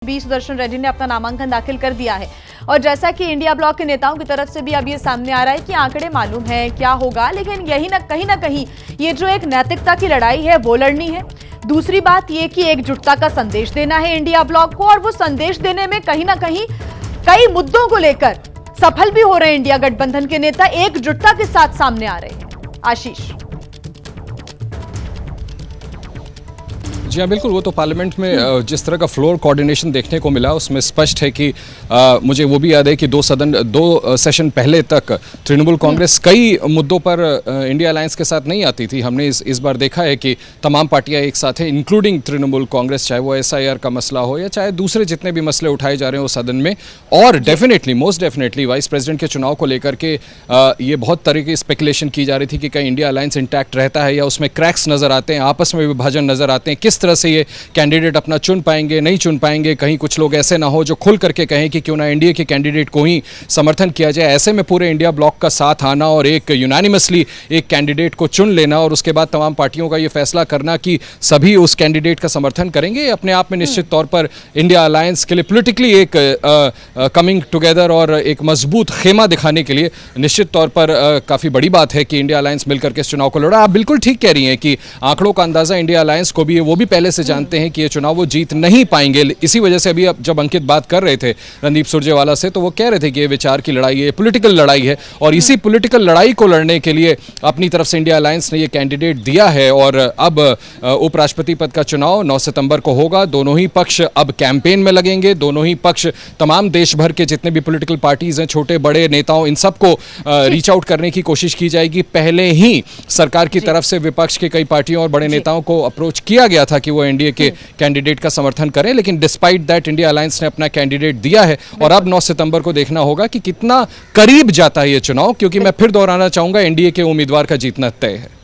सुदर्शन रेड्डी ने अपना नामांकन दाखिल कर दिया है। और जैसा कि इंडिया ब्लॉक के नेताओं की तरफ से भी अब ये सामने आ रहा है कि आंकड़े मालूम है क्या होगा, लेकिन यही ना कहीं ये जो एक नैतिकता की लड़ाई है वो लड़नी है। दूसरी बात ये कि एकजुटता का संदेश देना है इंडिया ब्लॉक को, और वो संदेश देने में कहीं ना कहीं कई मुद्दों को लेकर सफल भी हो रहे हैं इंडिया गठबंधन के नेता, एकजुटता के साथ सामने आ रहे हैं। आशीष। जी हाँ, बिल्कुल। वो तो पार्लियामेंट में जिस तरह का फ्लोर कोऑर्डिनेशन देखने को मिला उसमें स्पष्ट है कि मुझे वो भी याद है कि दो सेशन पहले तक तृणमूल कांग्रेस कई मुद्दों पर इंडिया अलायंस के साथ नहीं आती थी। हमने इस बार देखा है कि तमाम पार्टियां एक साथ हैं, इंक्लूडिंग तृणमूल कांग्रेस, चाहे वो SIR का मसला हो या चाहे दूसरे जितने भी मसले उठाए जा रहे हैं वो सदन में। और definitely, most definitely vice president के चुनाव को लेकर के ये बहुत तरह की स्पेकुलेशन की जा रही थी कि कहीं इंडिया अलायंस इंटैक्ट रहता है या उसमें क्रैक्स नजर आते हैं, आपस में विभाजन नजर आते हैं, किस तरह से ये कैंडिडेट अपना चुन पाएंगे नहीं चुन पाएंगे। कहीं कुछ लोग ऐसे ना हो जो खुल करके कहें कि क्यों ना एनडीए के कैंडिडेट को ही समर्थन किया जाए। ऐसे में पूरे इंडिया ब्लॉक का साथ आना और एक यूनानिमसली एक कैंडिडेट को चुन लेना और उसके बाद तमाम पार्टियों का ये फैसला करना कि सभी उस कैंडिडेट का समर्थन करेंगे, अपने आप में निश्चित तौर पर इंडिया अलायंस के लिए पॉलिटिकली एक कमिंग टुगेदर और एक मजबूत खेमा दिखाने के लिए निश्चित तौर पर काफ़ी बड़ी बात है कि इंडिया अलायंस मिलकर के इस चुनाव को लड़ा। आप बिल्कुल ठीक कह रही हैं कि आंकड़ों का अंदाजा इंडिया अलायंस को भी है, वो भी पहले से जानते हैं कि ये चुनाव वो जीत नहीं पाएंगे। इसी वजह से अभी जब अंकित बात कर रहे थे रणदीप सुरजेवाला से, तो वो कह रहे थे कि ये विचार की लड़ाई है, पॉलिटिकल लड़ाई है, और इसी पॉलिटिकल लड़ाई को लड़ने के लिए अपनी तरफ से इंडिया अलायंस ने ये कैंडिडेट दिया है। और अब उपराष्ट्रपति पद का चुनाव 9 सितंबर को होगा। दोनों ही पक्ष अब कैंपेन में लगेंगे। दोनों ही पक्ष तमाम देश भर के जितने भी पॉलिटिकल पार्टीज हैं, छोटे बड़े नेताओं, इन सबको रीच आउट करने की कोशिश की जाएगी। पहले ही सरकार की तरफ से विपक्ष के कई पार्टियों और बड़े नेताओं को अप्रोच किया गया था कि वो एनडीए के कैंडिडेट का समर्थन करें, लेकिन डिस्पाइट दैट इंडिया अलायंस ने अपना कैंडिडेट दिया है। और अब 9 सितंबर को देखना होगा कि कितना करीब जाता है ये चुनाव, क्योंकि मैं फिर दोहराना चाहूंगा, एनडीए के उम्मीदवार का जीतना तय है।